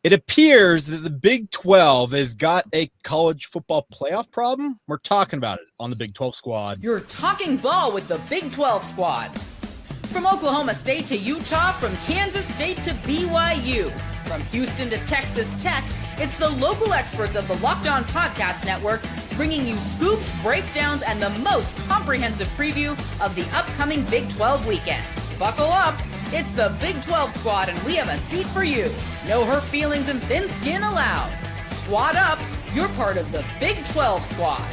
It appears that the Big 12 has got a college football playoff problem. We're talking about it on the Big 12 squad. You're talking ball with the Big 12 squad. From Oklahoma State to Utah, from Kansas State to BYU, from Houston to Texas Tech, it's the local experts of the Locked On Podcast Network bringing you scoops, breakdowns, and the most comprehensive preview of the upcoming Big 12 weekend. Buckle up. It's the Big 12 squad, and we have a seat for you. No hurt feelings and thin skin allowed. Squad up. You're part of the Big 12 squad.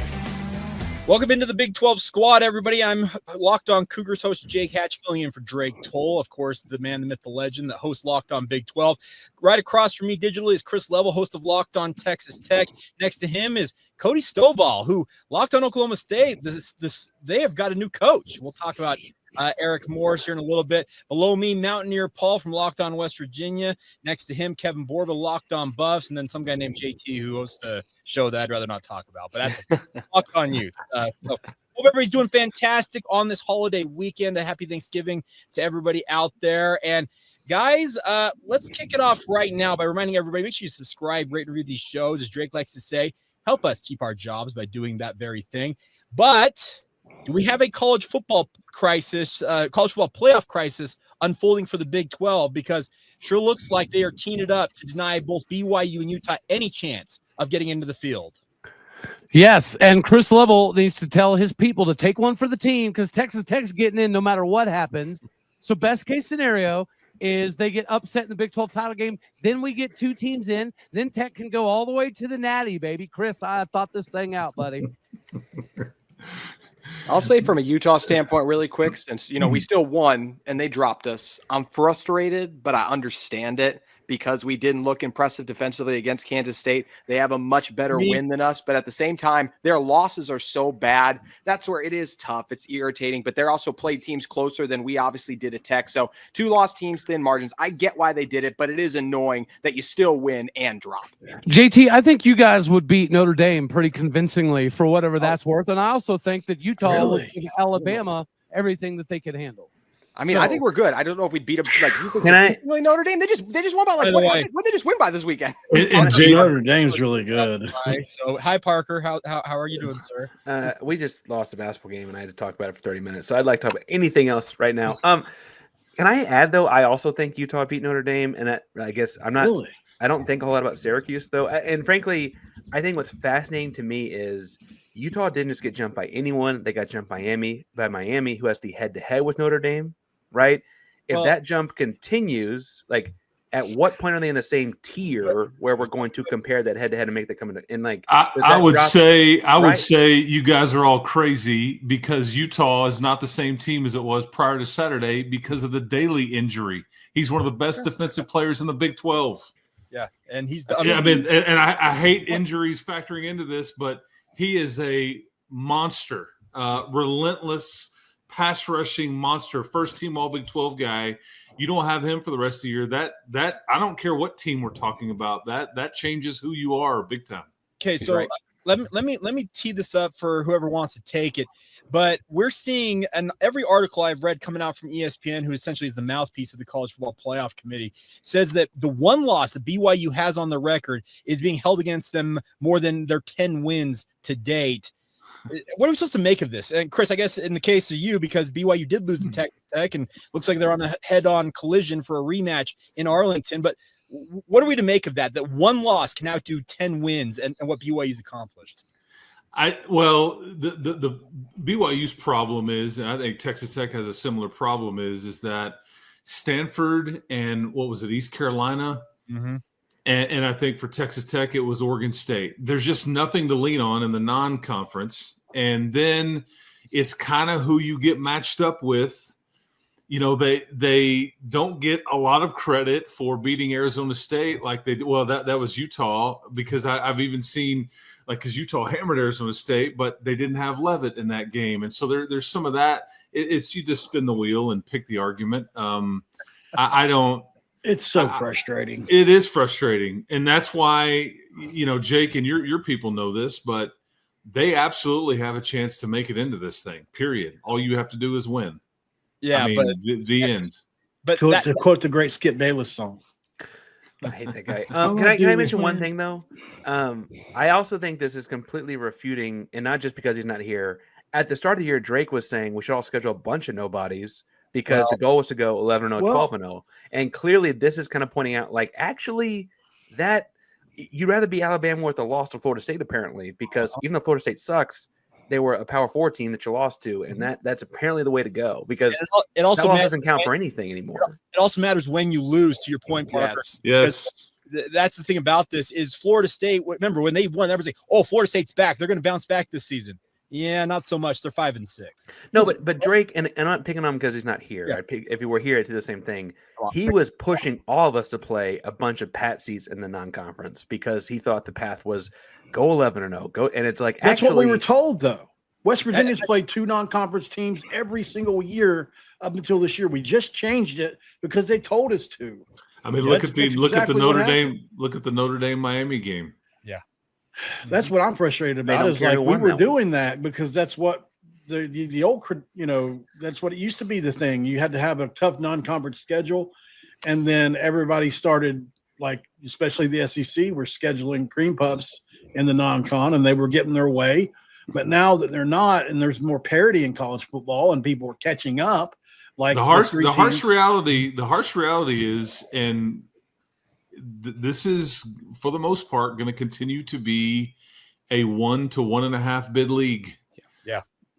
Welcome into the Big 12 squad, everybody. I'm Locked On Cougars host Jake Hatch, filling in for Drake Toll. Of course, the man, the myth, the legend that hosts Locked On Big 12. Right across from me digitally is Chris Level, host of Locked On Texas Tech. Next to him is Cody Stovall, who Locked On Oklahoma State. They have got a new coach. We'll talk about Eric Morris here in a little bit. Below me, Mountaineer Paul from Locked On West Virginia. Next to him, Kevin Borba, Locked On Buffs, and then some guy named JT who hosts a show that I'd rather not talk about. But that's Locked On Youth. So hope everybody's doing fantastic on this holiday weekend. A happy Thanksgiving to everybody out there. And guys, let's kick it off right now by reminding everybody, make sure you subscribe, rate, and review these shows. As Drake likes to say, help us keep our jobs by doing that very thing. But do we have a college football crisis, college football playoff crisis unfolding for the Big 12? Because sure looks like they are teeing it up to deny both BYU and Utah any chance of getting into the field. Yes, and Chris Level needs to tell his people to take one for the team because Texas Tech's getting in no matter what happens. So best case scenario is they get upset in the Big 12 title game. Then we get two teams in. Then Tech can go all the way to the Natty, baby. Chris, I thought this thing out, buddy. I'll say from a Utah standpoint really quick, since, we still won and they dropped us. I'm frustrated, but I understand it because we didn't look impressive defensively against Kansas State. They have a much better win than us, but at the same time, their losses are so bad. That's where it is tough. It's irritating, but they're also played teams closer than we obviously did at Tech. So 2 lost teams, thin margins. I get why they did it, but it is annoying that you still win and drop. JT, I think you guys would beat Notre Dame pretty convincingly for whatever that's worth. And I also think that Utah would give Alabama everything that they could handle. I mean, I think we're good. I don't know if we beat them. Really Notre Dame? They just won by what they just win by this weekend? And Notre Dame's really good. So, hi Parker, how are you doing, sir? We just lost a basketball game, and I had to talk about it for 30 minutes. So I'd like to talk about anything else right now. Can I add though? I also think Utah beat Notre Dame, and I guess I'm not. Really? I don't think a whole lot about Syracuse though, and frankly, I think what's fascinating to me is Utah didn't just get jumped by anyone; they got jumped by Miami, who has the head-to-head with Notre Dame. Right? If that jump continues, at what point are they in the same tier where we're going to compare that head to head and make that come in? I would say you guys are all crazy because Utah is not the same team as it was prior to Saturday because of the Daly injury. He's one of the best defensive players in the Big 12. Yeah, and he's. I hate injuries factoring into this, but he is a monster, relentless pass rushing monster, first team all Big 12 guy. You don't have him for the rest of the year. That I don't care what team we're talking about. That changes who you are big time. Okay, so let me tee this up for whoever wants to take it. But we're seeing, and every article I've read coming out from ESPN, who essentially is the mouthpiece of the College Football Playoff Committee, says that the one loss that BYU has on the record is being held against them more than their 10 wins to date. What are we supposed to make of this? And Chris, I guess in the case of you, because BYU did lose to Texas Tech and looks like they're on a head-on collision for a rematch in Arlington. But what are we to make of that? That one loss can outdo 10 wins and what BYU's accomplished? The BYU's problem is, and I think Texas Tech has a similar problem, is that Stanford and East Carolina. Mm-hmm. And I think for Texas Tech, it was Oregon State. There's just nothing to lean on in the non-conference. And then it's kind of who you get matched up with. They don't get a lot of credit for beating Arizona State like they did. Well, that was Utah, because I've even seen, because Utah hammered Arizona State, but they didn't have Leavitt in that game. And so there's some of that. It's you just spin the wheel and pick the argument. I don't. It's so frustrating. It is frustrating. And that's why, Jake and your people know this, but they absolutely have a chance to make it into this thing, period. All you have to do is win. Yeah, but the end. But to quote the great Skip Bayless song. I hate that guy. all Can I I do is mention one win. thing though? I also think this is completely refuting, and not just because he's not here. At the start of the year, Drake was saying we should all schedule a bunch of nobodies because the goal was to go 11-0, Well- 12-0, and clearly this is kind of pointing out like actually that you'd rather be Alabama with a loss to Florida State apparently because even though Florida State sucks, they were a Power 4 team that you lost to, and that's apparently the way to go because It also that loss matters doesn't count when- for anything anymore. It also matters when you lose. To your point, Parker. Yes. Yes. That's the thing about this is Florida State. Remember when they won, everyone's like, "Oh, Florida State's back. They're going to bounce back this season." Yeah, not so much. They're 5-6. No, but Drake, and I'm not picking on him because he's not here. Yeah. If he were here, I'd do the same thing. He was pushing all of us to play a bunch of patsies in the non-conference because he thought the path was go 11-0, go, and it's like That's what we were actually- told, though. West Virginia's played 2 non-conference teams every single year up until this year. We just changed it because they told us to. I mean, Yeah, look that's- at the that's look at the exactly what Notre happened. Dame look at the Notre Dame Miami game. That's what I'm frustrated about. don't Is care like who we won were that one. doing that because that's what the old, that's what it used to be. The thing you had to have a tough non-conference schedule, and then everybody started like, especially the SEC, were scheduling cream puffs in the non-con, and they were getting their way. But now that they're not, and there's more parity in college football, and people are catching up. Like The harsh teams- reality is, and this is for the most part going to continue to be a 1 to 1.5 bid league.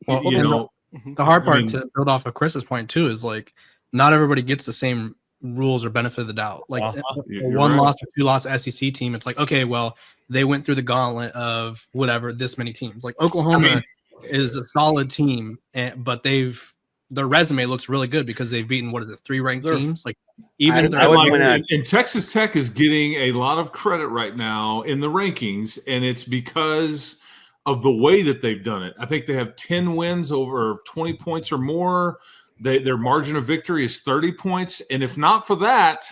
Well, You and know, the hard I part mean- to build off of Chris's point too is like not everybody gets the same rules or benefit of the doubt. Like You're a one right. loss or 2 loss SEC team, it's like, okay, well, they went through the gauntlet of whatever this many teams. Like Oklahoma is a solid team, but their resume looks really good because they've beaten 3 ranked They're- teams. Like even if I they're would Like, point out- and Texas Tech is getting a lot of credit right now in the rankings, and it's because of the way that they've done it. I think they have 10 wins over 20 points or more. Their margin of victory is 30 points, and if not for that,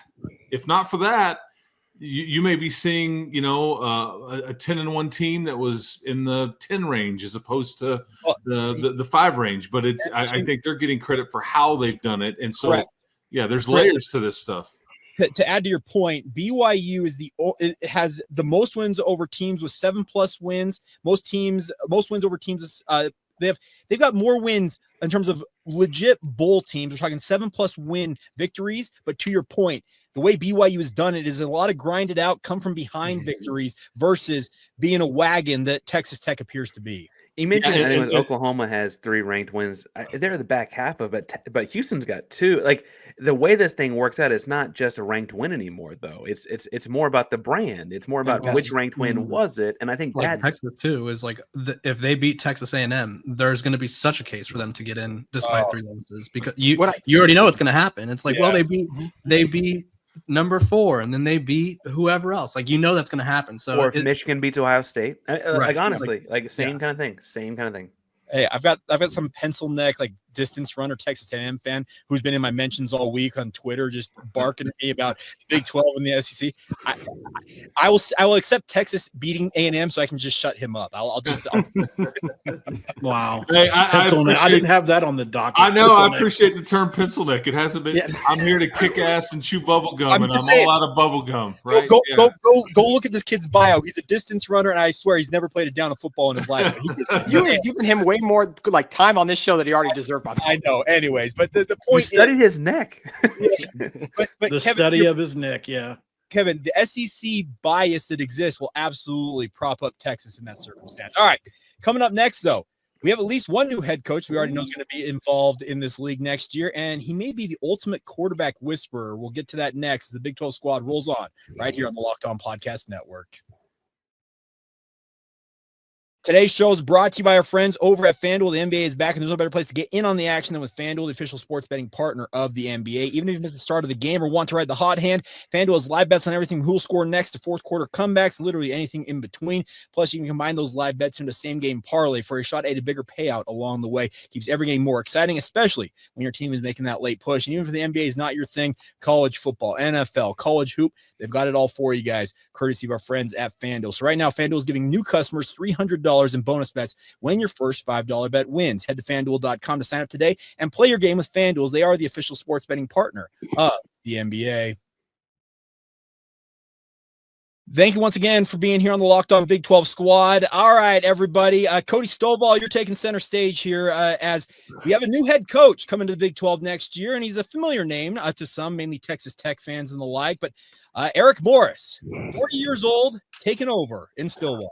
you may be seeing a 10-1 team that was in the 10 range as opposed to the 5 range. But I think they're getting credit for how they've done it, and so Correct. yeah, there's layers to this stuff. To add to your point, BYU it has the most wins over teams with 7+ wins. Most wins over teams. They've got more wins in terms of legit bowl teams. We're talking 7+ win victories. But to your point, the way BYU has done it is a lot of grinded out, come from behind victories versus being a wagon that Texas Tech appears to be. You mentioned Yeah, I think and- Oklahoma has 3 ranked wins. They're the back half of it, but Houston's got 2. Like the way this thing works out, it's not just a ranked win anymore, though. It's more about the brand. It's more about that's- which ranked win was it, and I think like that's Texas too is like if they beat Texas A&M, there's going to be such a case for them to get in despite 3 losses because you already know what's going to happen. It's like, well, they beat number 4 and then they beat whoever else. Like that's going to happen. So or if Michigan beats Ohio State, like Right. honestly, like same kind of thing. Hey, I've got some pencil neck like distance runner Texas A&M fan who's been in my mentions all week on Twitter, just barking at me about the Big 12 and the SEC. I will accept Texas beating A&M so I can just shut him up. I'll Wow. Hey, Pencil neck. I appreciate- didn't have that on the docket. I know. Pencil I neck. appreciate the term pencil neck. It hasn't been. Yes. I'm here to kick ass and chew bubble gum, I'm and just I'm saying. all out of bubble gum. Right? go Yeah. look at this kid's bio. He's a distance runner, and I swear he's never played a down of football in his life. You've given him way more like time on this show that he already deserved. By the I know. Anyways, but the You point studied his neck. but The Kevin, study of his neck. Yeah. Kevin, the SEC bias that exists will absolutely prop up Texas in that circumstance. All right, coming up next, though, we have at least one new head coach we already know is going to be involved in this league next year, and he may be the ultimate quarterback whisperer. We'll get to that next. The Big 12 squad rolls on right here on the Locked On Podcast Network. Today's show is brought to you by our friends over at FanDuel. The NBA is back, and there's no better place to get in on the action than with FanDuel, the official sports betting partner of the NBA. Even if you miss the start of the game or want to ride the hot hand, FanDuel has live bets on everything who will score next to fourth quarter comebacks, literally anything in between. Plus, you can combine those live bets into same-game parlay for a shot at a bigger payout along the way. Keeps every game more exciting, especially when your team is making that late push. And even if the NBA is not your thing, college football, NFL, college hoop, they've got it all for you guys, courtesy of our friends at FanDuel. So right now, FanDuel is giving new customers $300 in bonus bets when your first $5 bet wins. Head to FanDuel.com to sign up today and play your game with FanDuel. They are the official sports betting partner of the NBA. Thank you once again for being here on the Locked On Big 12 squad. All right, everybody. Cody Stovall, you're taking center stage here as we have a new head coach coming to the Big 12 next year, and he's a familiar name to some, mainly Texas Tech fans and the like. But Eric Morris, 40 years old, taking over in Stillwater.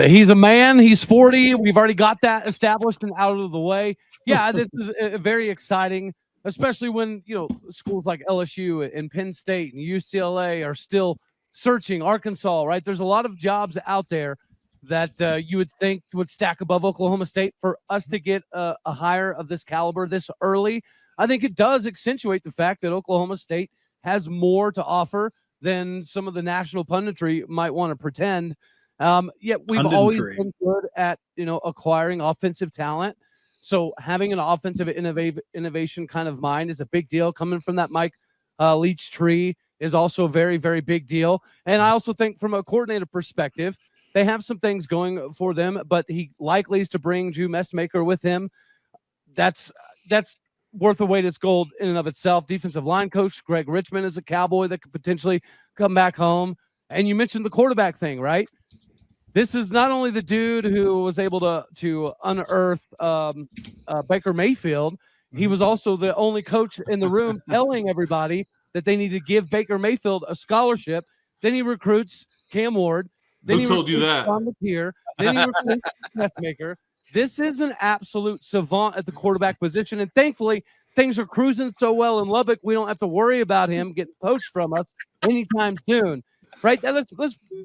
He's a man. He's 40. We've already got that established and out of the way. Yeah, this is very exciting, especially when schools like LSU and Penn State and UCLA are still searching. Arkansas, right? There's a lot of jobs out there that you would think would stack above Oklahoma State. For us to get a hire of this caliber this early, I think it does accentuate the fact that Oklahoma State has more to offer than some of the national punditry might want to pretend. Yet we've always been good at acquiring offensive talent. So having an offensive innovation kind of mind is a big deal. Coming from that Mike Leach tree is also a very, very big deal. And I also think from a coordinator perspective, they have some things going for them, but he likely is to bring Drew Messmaker with him. That's worth a weight its gold in and of itself. Defensive line coach Greg Richmond is a Cowboy that could potentially come back home. And you mentioned the quarterback thing, right? This is not only the dude who was able to unearth Baker Mayfield. He was also the only coach in the room telling everybody that they need to give Baker Mayfield a scholarship. Then he recruits Cam Ward. Then Who told you that? Then he recruits Messmaker. This is an absolute savant at the quarterback position. And thankfully, things are cruising so well in Lubbock, we don't have to worry about him getting poached from us anytime soon. Right? Let's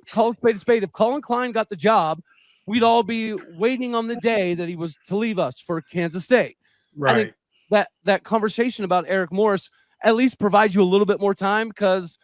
call a spade. If Colin Klein got the job, we'd all be waiting on the day that he was to leave us for Kansas State. Right. I think that conversation about Eric Morris at least provides you a little bit more time because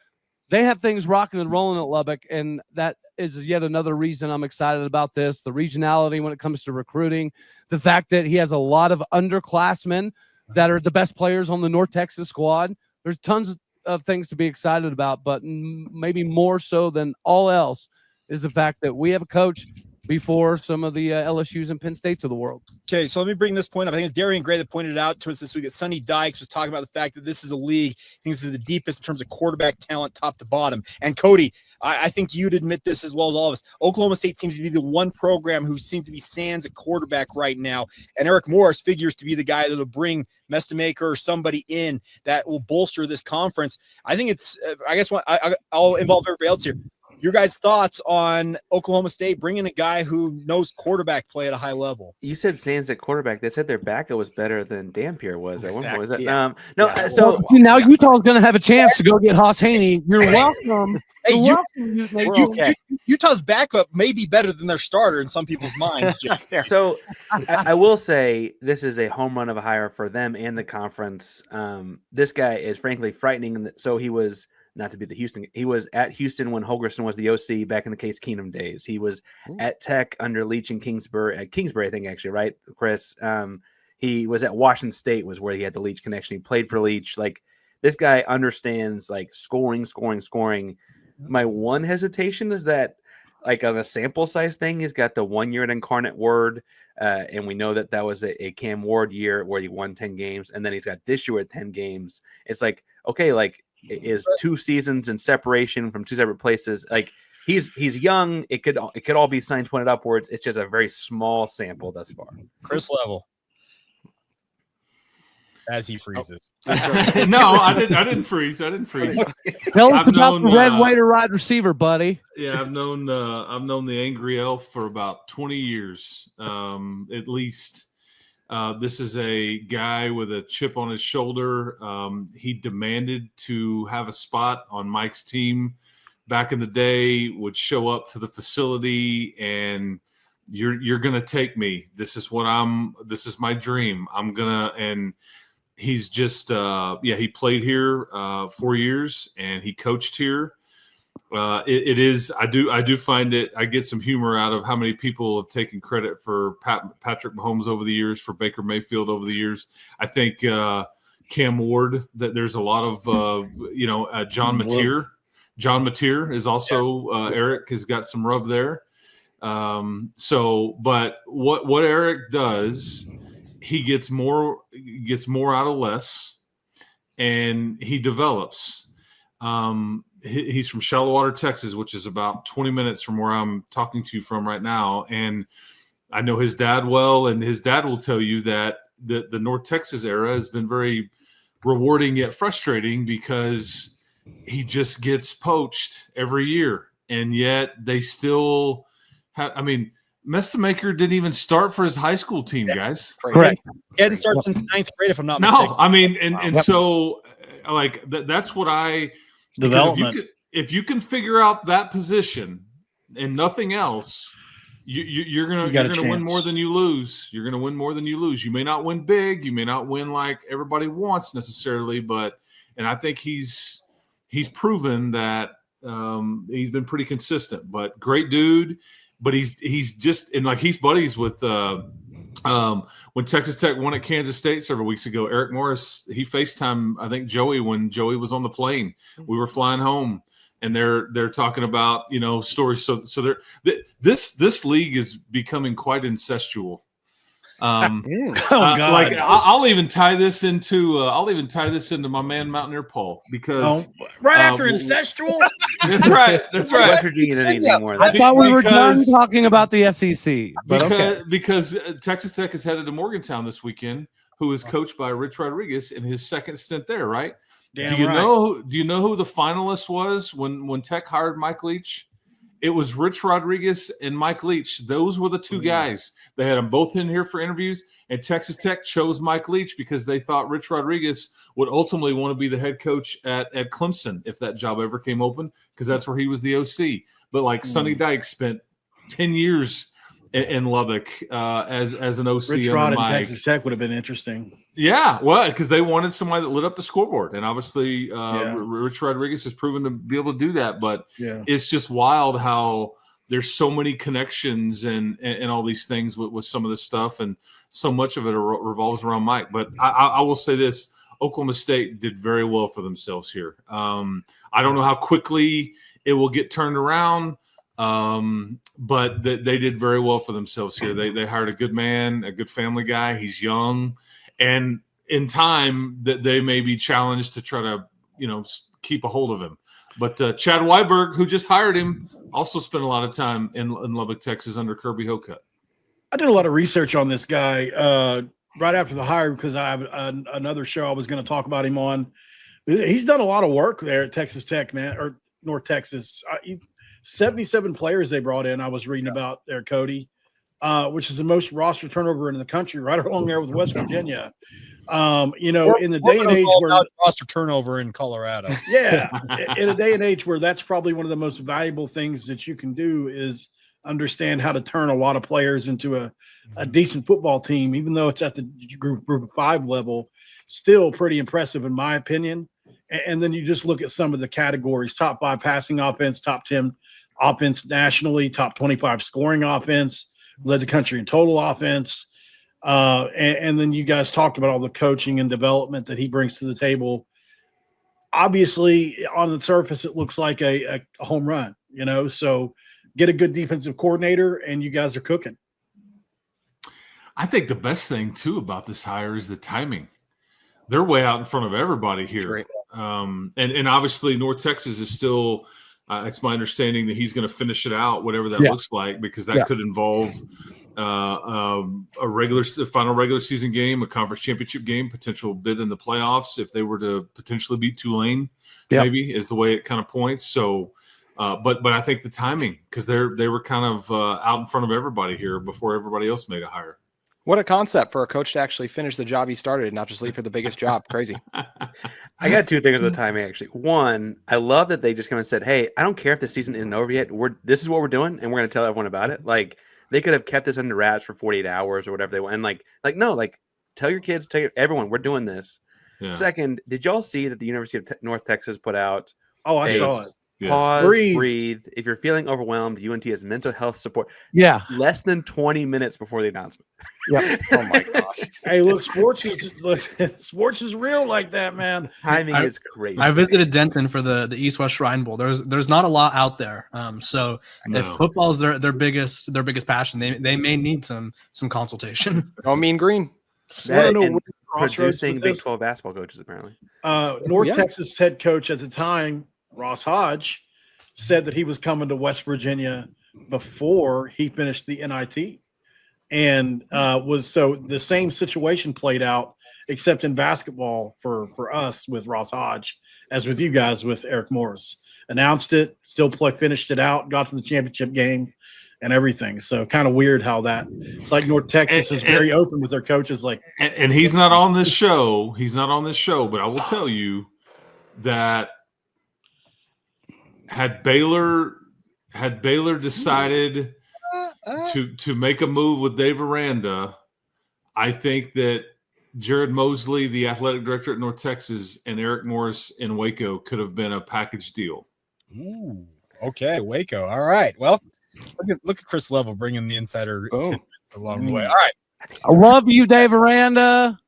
they have things rocking and rolling at Lubbock, and that is yet another reason I'm excited about this. The regionality when it comes to recruiting, the fact that he has a lot of underclassmen that are the best players on the North Texas squad. There's tons of things to be excited about, but maybe more so than all else is the fact that we have a coach before some of the LSUs and Penn States of the world. Okay, so let me bring this point up. I think it's Darian Gray that pointed it out to us this week that Sonny Dykes was talking about the fact that this is a league. I think this is the deepest in terms of quarterback talent top to bottom. And Cody, I think you'd admit this as well as all of us. Oklahoma State seems to be the one program who seems to be sans at quarterback right now. And Eric Morris figures to be the guy that will bring Mestamaker or somebody in that will bolster this conference. I think it's, I guess I'll involve everybody else here. Your guys' thoughts on Oklahoma State bringing a guy who knows quarterback play at a high level? You said Sands at quarterback. They said their backup was better than Dampier was at one point. Was that? Yeah. So see, now Utah's going to have a chance to go get Haas Haney. You're welcome. Utah's backup may be better than their starter in some people's minds. So I will say this is a home run of a hire for them and the conference. This guy is frankly frightening. So he was. Not to be the Houston. He was at Houston when Holgorsen was the OC back in the Case Keenum days. He was at Tech under Leach and Kingsbury, I think actually, right, Chris? He was at Washington State was where he had the Leach connection. He played for Leach. Like this guy understands like scoring. My one hesitation is that like on a sample size thing, he's got the 1 year at Incarnate Word. And we know that was a Cam Ward year where he won 10 games. And then he's got this year at 10 games. It's like, okay, like is 2 seasons in separation from 2 separate places. Like he's young. It could all be signs pointed upwards. It's just a very small sample thus far. Chris Level. As he freezes. No, I didn't freeze. Tell us about the red waiter wide receiver, buddy. Yeah, I've known the Angry Elf for about 20 years, at least. This is a guy with a chip on his shoulder. He demanded to have a spot on Mike's team back in the day, would show up to the facility and you're going to take me. This is my dream. And he's just, he played here 4 years and he coached here. It is. I do find it. I get some humor out of how many people have taken credit for Patrick Mahomes over the years, for Baker Mayfield over the years. I think Cam Ward. That there's a lot of John Mateer. John Mateer is also Eric has got some rub there. But what Eric does, he gets more out of less, and he develops. he's from Shallow Texas, which is about 20 minutes from where I'm talking to you from right now. And I know his dad well, and his dad will tell you that the North Texas era has been very rewarding yet frustrating because he just gets poached every year. And yet they still have – I mean, Messamaker didn't even start for his high school team, guys. Correct. He hadn't started since 9th grade, if I'm not mistaken. No, I mean, and so like that's what I development. If you can figure out that position and nothing else, you're gonna win more than you lose. You're gonna win more than you lose. You may not win big, you may not win like everybody wants necessarily, and I think he's proven that he's been pretty consistent. But great dude. But he's just and like he's buddies with when Texas Tech won at Kansas State several weeks ago. Eric Morris, he FaceTimed I think Joey when Joey was on the plane. We were flying home, and they're talking about stories. So this league is becoming quite incestual. God. Like I'll even tie this into my man Mountaineer Paul because right after incestual. That's right. That's right. West Virginia didn't need any more of I that. thought we were done talking about the SEC. But because Texas Tech is headed to Morgantown this weekend, who is coached by Rich Rodriguez in his second stint there, right? Damn do you right. know who the finalist was when Tech hired Mike Leach? It was Rich Rodriguez and Mike Leach. Those were the two guys. They had them both in here for interviews, and Texas Tech chose Mike Leach because they thought Rich Rodriguez would ultimately want to be the head coach at Clemson if that job ever came open, because that's where he was the OC. But like Sonny Dykes spent 10 years in Lubbock as an OC. Rich Rod and Texas Tech would have been interesting. Yeah, well, because they wanted somebody that lit up the scoreboard, and obviously Rich Rodriguez has proven to be able to do that. But it's just wild how there's so many connections and all these things with some of this stuff, and so much of it revolves around Mike. But I will say this: Oklahoma State did very well for themselves here. I don't know how quickly it will get turned around. But they did very well for themselves here. They hired a good man, a good family guy. He's young, and in time that they may be challenged to try to, keep a hold of him. But Chad Weiberg, who just hired him, also spent a lot of time in Lubbock, Texas, under Kirby Hocutt. I did a lot of research on this guy right after the hire because I have another show I was going to talk about him on. He's done a lot of work there at Texas Tech, man, or North Texas. 77 players they brought in. I was reading about there, Cody, which is the most roster turnover in the country, right along there with West Virginia. In the day and age where roster turnover in Colorado, in a day and age where that's probably one of the most valuable things that you can do is understand how to turn a lot of players into a decent football team, even though it's at the group of 5 level, still pretty impressive in my opinion. And then you just look at some of the categories: top 5 passing offense, top 10 offense nationally, top 25 scoring offense, led the country in total offense. And then you guys talked about all the coaching and development that he brings to the table. Obviously, on the surface, it looks like a home run, so get a good defensive coordinator and you guys are cooking. I think the best thing, too, about this hire is the timing. They're way out in front of everybody here. Right. And obviously North Texas is still it's my understanding that he's going to finish it out, whatever that looks like, because that could involve a final regular season game, a conference championship game, potential bid in the playoffs if they were to potentially beat Tulane, maybe is the way it kind of points. So, but I think the timing, because they were kind of out in front of everybody here before everybody else made a hire. What a concept for a coach to actually finish the job he started, not just leave for the biggest job. Crazy. I got 2 things on the timing, actually. One, I love that they just come and said, hey, I don't care if the season isn't over yet. This is what we're doing, and we're going to tell everyone about it. Like, they could have kept this under wraps for 48 hours or whatever they want. And no, tell your kids, tell everyone, we're doing this. Yeah. Second, did y'all see that the University of North Texas put out? Oh, I saw it. Pause, breathe. If you're feeling overwhelmed, UNT has mental health support. Yeah. Less than 20 minutes before the announcement. Yep. Oh my gosh. Hey, look, sports is real like that, man. Timing is crazy. I visited Denton for the East West Shrine Bowl. There's not a lot out there. So if football is their biggest passion, they may need some consultation. Oh, Mean Green. Producing Big 12 basketball coaches, apparently. North Texas head coach at the time Ross Hodge said that he was coming to West Virginia before he finished the NIT, and so the same situation played out, except in basketball for us with Ross Hodge as with you guys with Eric Morris. Announced it, finished it out, got to the championship game and everything. So kind of weird how it's like North Texas is very open with their coaches. And he's not on this show. He's not on this show, but I will tell you that had Baylor decided to make a move with Dave Aranda, I think that Jared Mosley, the athletic director at North Texas, and Eric Morris in Waco could have been a package deal. Ooh, okay, Waco. All right. Well, look at Chris Level bringing the insider along the way. All right. I love you, Dave Aranda.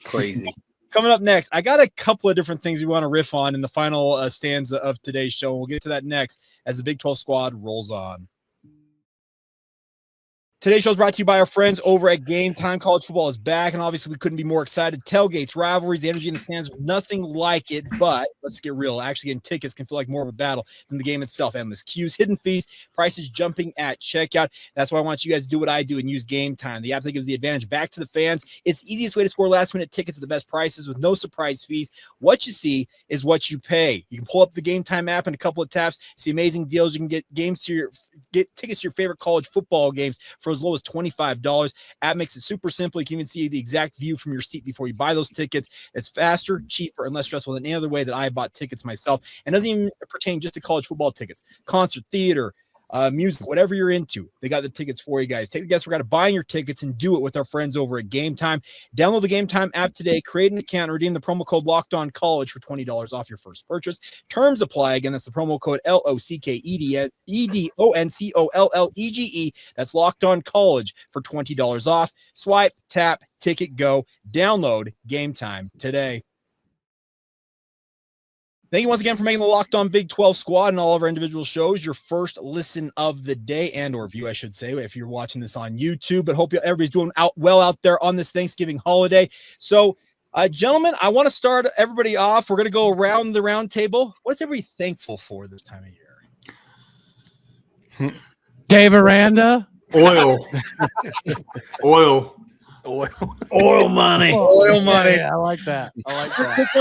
Crazy. Coming up next, I got a couple of different things we want to riff on in the final stanza of today's show. We'll get to that next as the Big 12 squad rolls on. Today's show is brought to you by our friends over at Game Time. College football is back, and obviously we couldn't be more excited. Tailgates, rivalries, the energy in the stands, nothing like it. But let's get real. Actually getting tickets can feel like more of a battle than the game itself. Endless queues, hidden fees, prices jumping at checkout. That's why I want you guys to do what I do and use Game Time, the app that gives the advantage back to the fans. It's the easiest way to score last-minute tickets at the best prices with no surprise fees. What you see is what you pay. You can pull up the Game Time app in a couple of taps, see amazing deals. You can get tickets to your favorite college football games for as low as $25. App makes it super simple. You can even see the exact view from your seat before you buy those tickets. It's faster, cheaper, and less stressful than any other way that I bought tickets myself. And doesn't even pertain just to college football tickets, concert, theater, music, whatever you're into. They got the tickets for you guys. Take the guesswork out of buying your tickets and do it with our friends over at Game Time. Download the Game Time app today, create an account, and redeem the promo code LOCKEDONCollege for $20 off your first purchase. Terms apply. Again, that's the promo code LOCKEDONCOLLEGE. That's Locked On College for $20 off. Swipe, tap, ticket, go. Download Game Time today. Thank you once again for making the Locked On Big 12 squad and all of our individual shows your first listen of the day and or view, I should say, if you're watching this on YouTube. But hope everybody's doing well out there on this Thanksgiving holiday. So, gentlemen, I want to start everybody off. We're going to go around the round table. What's everybody thankful for this time of year? Dave Aranda. Oil. Oil money. Oil money. Yeah, I like that.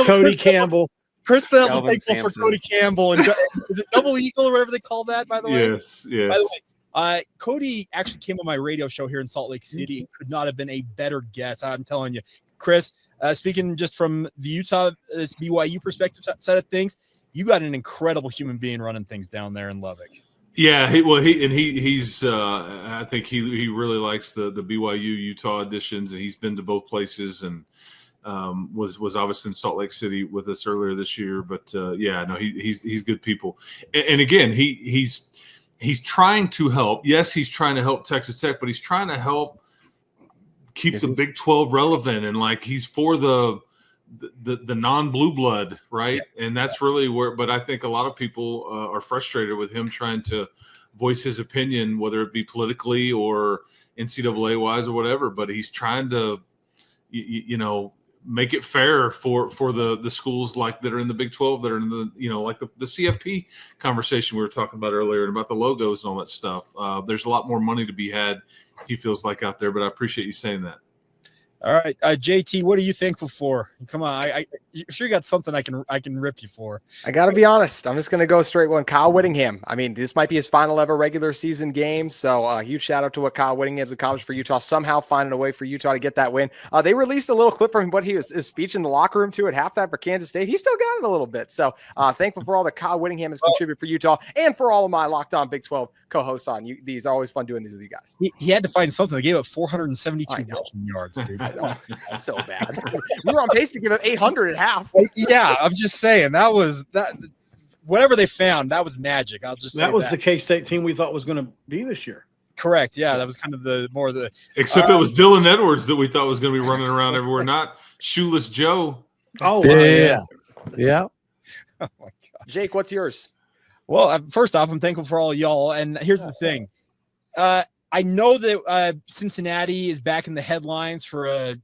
Cody Campbell. Chris was thankful for Cody Campbell. And is it Double Eagle or whatever they call that, by the way? Yes. By the way, Cody actually came on my radio show here in Salt Lake City and could not have been a better guest. I'm telling you, Chris, speaking just from the Utah BYU perspective side of things, you got an incredible human being running things down there in Lubbock. Yeah, he's I think he really likes the BYU Utah editions, and he's been to both places and was obviously in Salt Lake City with us earlier this year. But he's good people, and again he's trying to help. Yes, he's trying to help Texas Tech, but he's trying to help keep the Big 12 relevant, and like he's for the non-blue blood, right? And that's really where. But I think a lot of people are frustrated with him trying to voice his opinion, whether it be politically or NCAA wise or whatever. But he's trying to, make it fair for the schools like that are in the Big 12 that are in the like the CFP conversation we were talking about earlier and about the logos and all that stuff. There's a lot more money to be had, he feels like, out there. But I appreciate you saying that. All right, JT, what are you thankful for? Come on, I'm sure you got something I can rip you for. I got to be honest. I'm just going to go straight one. Kyle Whittingham. I mean, this might be his final ever regular season game. So huge shout out to what Kyle Whittingham's accomplished for Utah, somehow finding a way for Utah to get that win. They released a little clip from what his speech in the locker room too at halftime for Kansas State. He still got it a little bit. So thankful for all that Kyle Whittingham has contributed for Utah and for all of my Locked On Big 12 co-hosts on. These are always fun doing these with you guys. He had to find something. They gave up 472 rushing yards, dude. So bad. We were on pace to give up 800 at half. Yeah, I'm just saying that whatever they found, that was magic. I'll just say that was the K-State team we thought was going to be this year. Correct. Yeah, that was kind of the except it was Dylan Edwards that we thought was going to be running around everywhere, not Shoeless Joe. Oh, yeah. Oh my God. Jake, what's yours? Well, first off, I'm thankful for all y'all. And here's the thing. I know that Cincinnati is back in the headlines for a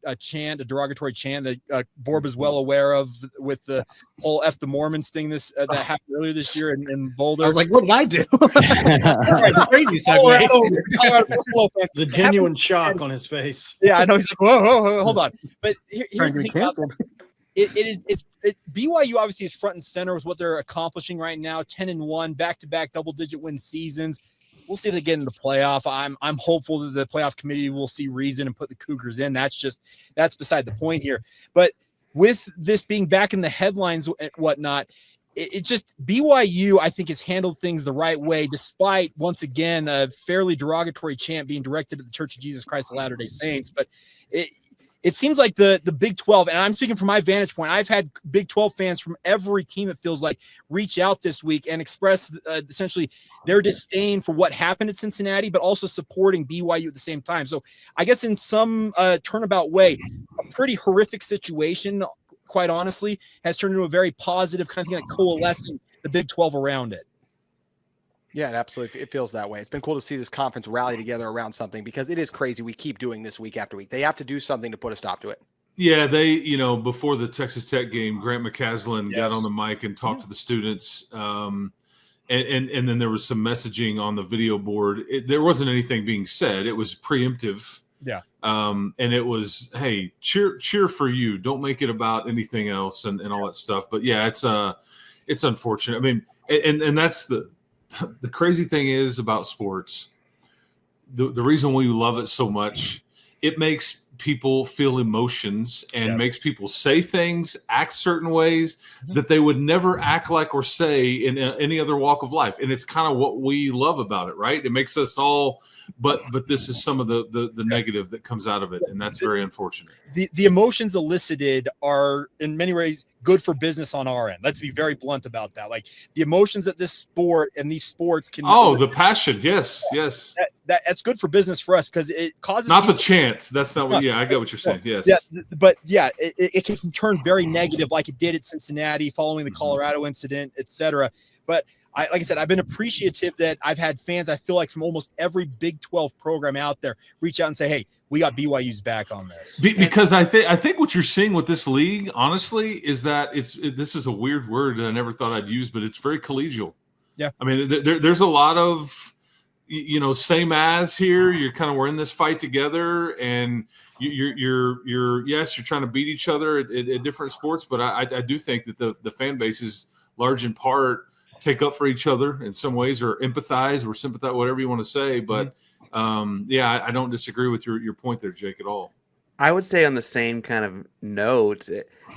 derogatory chant that Borb is well aware of with the whole F the Mormons thing that happened earlier this year in Boulder. I was like, what did I do? Crazy segue. The genuine shock on his face. Yeah, I know. He's like, whoa, hold on. But here's the thing about BYU obviously is front and center with what they're accomplishing right now. 10-1, back-to-back double-digit win seasons. We'll see if they get in the playoff. I'm hopeful that the playoff committee will see reason and put the Cougars in. That's beside the point here. But with this being back in the headlines and whatnot, it just BYU, I think, has handled things the right way, despite, once again, a fairly derogatory chant being directed at the Church of Jesus Christ of Latter-day Saints. But it seems like the Big 12, and I'm speaking from my vantage point, I've had Big 12 fans from every team, it feels like, reach out this week and express essentially their disdain for what happened at Cincinnati, but also supporting BYU at the same time. So I guess in some turnabout way, a pretty horrific situation, quite honestly, has turned into a very positive kind of thing, like coalescing the Big 12 around it. Yeah, it feels that way. It's been cool to see this conference rally together around something, because it is crazy. We keep doing this week after week. They have to do something to put a stop to it. Yeah, they, before the Texas Tech game, Grant McCaslin got on the mic and talked to the students. And then there was some messaging on the video board. There wasn't anything being said. It was preemptive. Yeah. And it was, hey, cheer for you. Don't make it about anything else and all that stuff. But yeah, it's unfortunate. I mean, and that's the crazy thing is about sports, the reason we love it so much, it makes people feel emotions and makes people say things, act certain ways that they would never act like or say in any other walk of life. And it's kind of what we love about it, right? It makes us all, but this is some of the negative that comes out of it, and that's very unfortunate. The emotions elicited are in many ways good for business on our end. Let's be very blunt about that. Like the emotions that this sport and these sports can. Oh, the passion. Yes. That's good for business for us, because it causes not the chant. That's not what. Yeah, I get what you're saying. Yes. Yeah, but yeah, it can turn very negative, like it did at Cincinnati following the Colorado incident, etc. But like I said, I've been appreciative that I've had fans, I feel like, from almost every Big 12 program out there reach out and say, hey, we got BYU's back on this. Because I think what you're seeing with this league, honestly, is that this is a weird word that I never thought I'd use, but it's very collegial. Yeah. I mean, there's a lot of, same as here. We're in this fight together, and you're trying to beat each other at different sports, but I do think that the fan base is large in part take up for each other in some ways, or empathize or sympathize, whatever you want to say. But I don't disagree with your point there, Jake, at all. I would say on the same kind of note,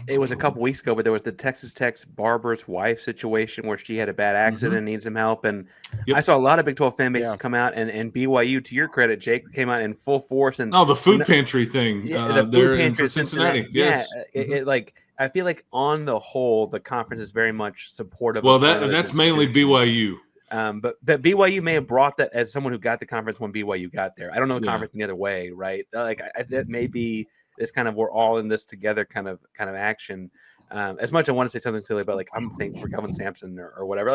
it was a couple weeks ago, but there was the Texas Tech's barber's wife situation where she had a bad accident and needs some help. And I saw a lot of Big 12 fan bases come out, and BYU, to your credit, Jake, came out in full force. And the food pantry thing the food pantry in Cincinnati. Yes. Yeah, I feel like on the whole, the conference is very much supportive. Well, that's mainly BYU. But BYU may have brought that as someone who got the conference when BYU got there. I don't know the conference the other way, right? That may be this kind of we're all in this together kind of action. As much as I want to say something silly about like I'm thankful for Kelvin Sampson or whatever.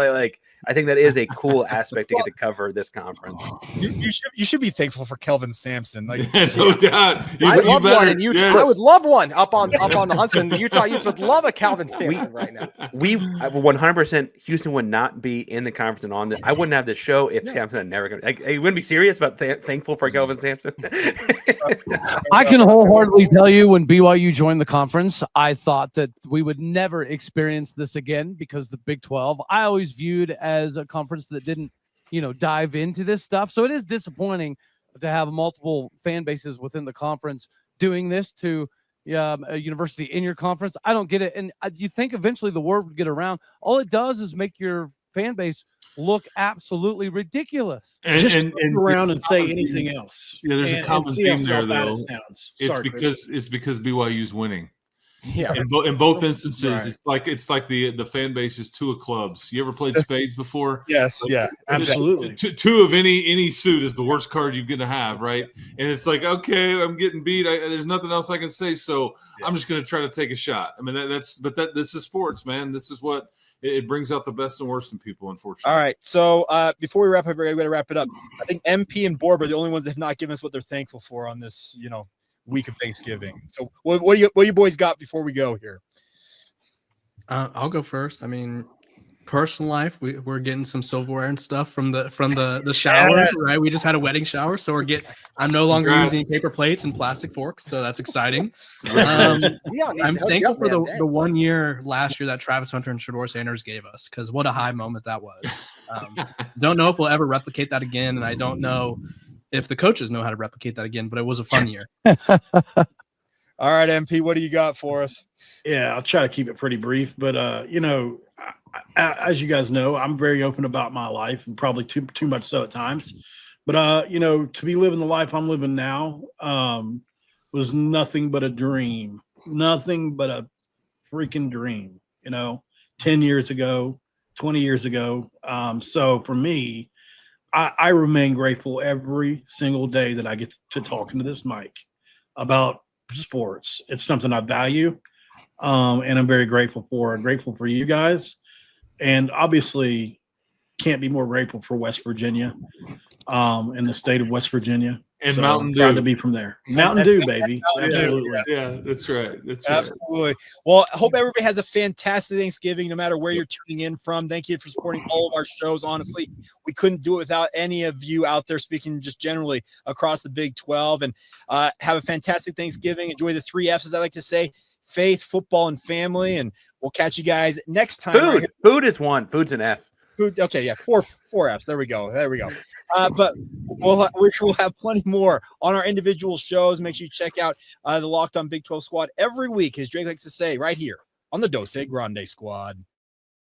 I think that is a cool aspect to get to cover this conference. You should be thankful for Kelvin Sampson. Like no doubt. I love one in Utah. Yes. I would love one up on the Huntsman. The Utah Utes would love a Kelvin Sampson right now. We 100% Houston would not be in the conference and on the. I wouldn't have this show if Sampson had never. You wouldn't be serious about thankful for Kelvin Sampson. I can wholeheartedly tell you, when BYU joined the conference, I thought that we would never experience this again, because the Big 12 I always viewed as a conference that didn't dive into this stuff. So it is disappointing to have multiple fan bases within the conference doing this to a university in your conference. I don't get it. And you think eventually the word would get around. All it does is make your fan base look absolutely ridiculous. Just turn around and say anything else. Yeah, there's a common theme there, though. It's because BYU's winning. Yeah. In both instances, right. it's like the fan base is two of clubs. You ever played spades before? Yes, absolutely. Two of any suit is the worst card you're gonna have, right? And it's like, okay, I'm getting beat. There's nothing else I can say, so I'm just gonna try to take a shot. I mean, this is sports, man. This is what it brings out the best and worst in people, unfortunately. All right. So before we wrap up, we're going to wrap it up. I think MP and Borb are the only ones that have not given us what they're thankful for on this, week of Thanksgiving. So what do you boys got before we go here? I'll go first. I mean, personal life, we're getting some silverware and stuff from the shower, Yes. right? We just had a wedding shower, so I'm no longer using paper plates and plastic forks, so that's exciting. I'm thankful for the 1 year last year that Travis Hunter and Shador Sanders gave us, because what a high moment that was. Don't know if we'll ever replicate that again, and I don't know if the coaches know how to replicate that again, but it was a fun year. All right, MP, what do you got for us? Yeah, I'll try to keep it pretty brief, but as you guys know, I'm very open about my life, and probably too much so at times. But to be living the life I'm living now was nothing but a dream, nothing but a freaking dream. 10 years ago, 20 years ago. So for me, I remain grateful every single day that I get to talk into this mic about sports. It's something I value, and I'm very grateful for. I'm grateful for you guys. And obviously, can't be more grateful for West Virginia, in the state of West Virginia. And so Mountain I'm Dew. proud to be from there. Mountain Dew, baby. Absolutely. Yeah, that's right. Absolutely. Well, I hope everybody has a fantastic Thanksgiving, no matter where you're tuning in from. Thank you for supporting all of our shows. Honestly, we couldn't do it without any of you out there speaking just generally across the Big 12. And have a fantastic Thanksgiving. Enjoy the 3 F's, as I like to say: faith, football, and family. And we'll catch you guys next time. Food is one. Food's an F. Food. Okay, yeah, four F's. There we go. But we will have plenty more on our individual shows. Make sure you check out the Locked On Big 12 Squad every week, as Drake likes to say, right here on the Dose Grande Squad.